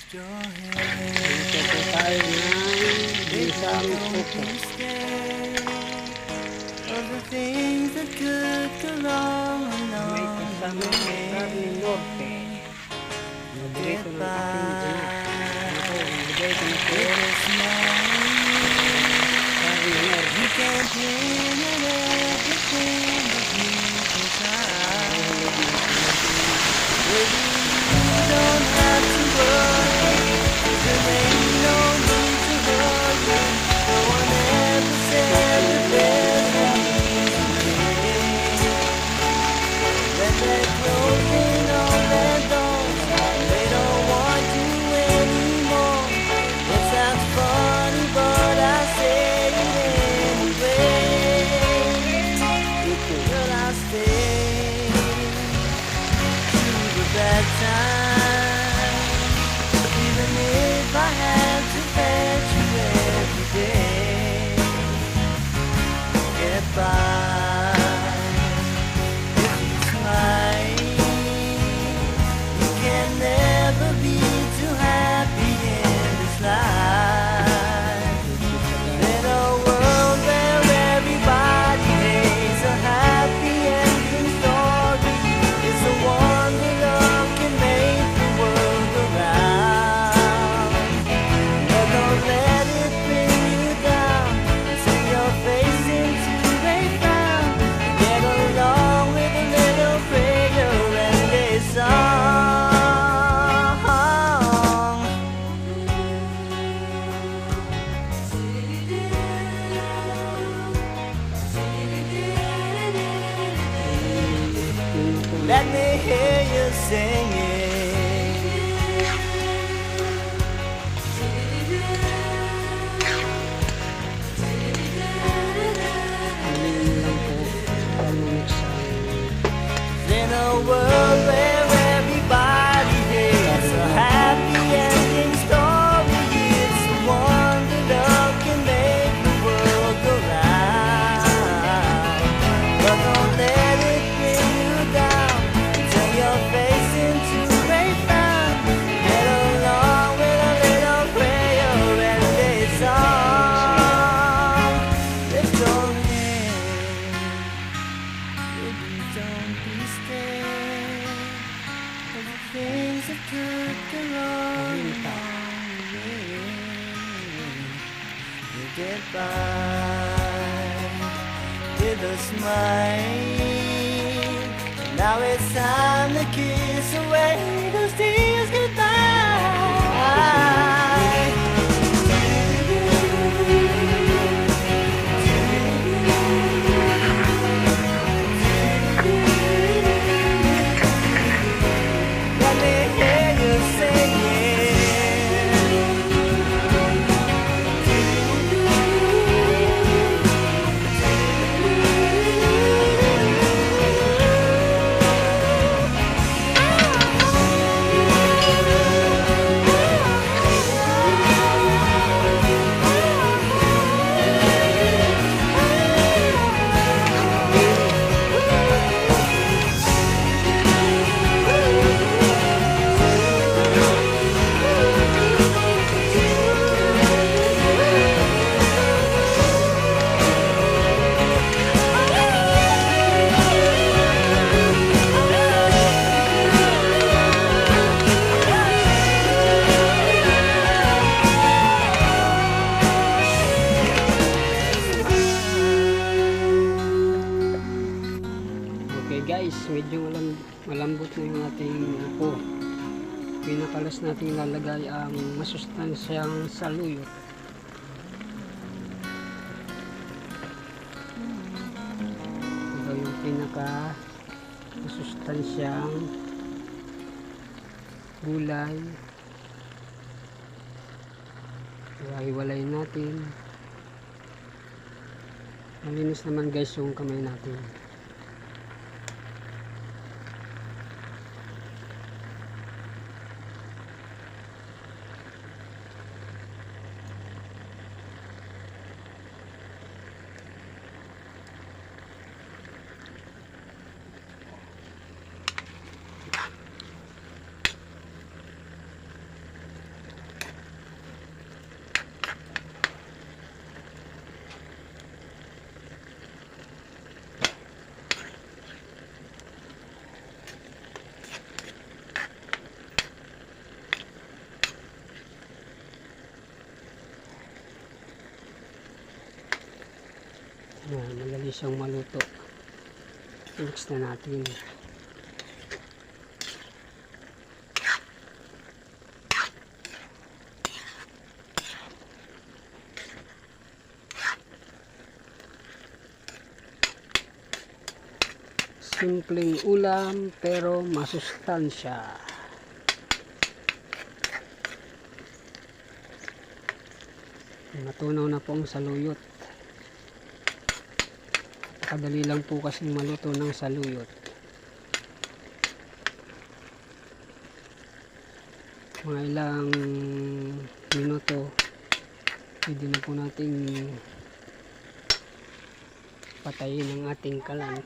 Dito po tayo ng isang pupo. May kasama sa Carne Norte. Paborito ng aking anak. Ako, bigay ko na po. Carne Norte. Let me hear you singing. In a world where everybody hates a happy ending story, it's the one that love can make the world go round. But don't let it bring you down. Turn your face into a frown. Get along with a little prayer and a song. Lift your hand, baby, don't be scared of the things that could go wrong along the way. You get by with a smile. Now it's time to kiss away those tears goodbye. Let me hear you Okay guys, medyo malambot na yung ating upo. Pinakalas natin lalagay ang masustansyang saluyot. Ito yung pinaka masustansyang gulay. Hiwalayin natin. Malinis naman guys yung kamay natin. Madali siyang maluto. Mix na natin. Simpleng ulam pero masustansya. Natunaw na po ang saluyot. Kadali lang po kasing maluto ng saluyot. Mga ilang minuto pwede na po nating patayin ang ating kalan.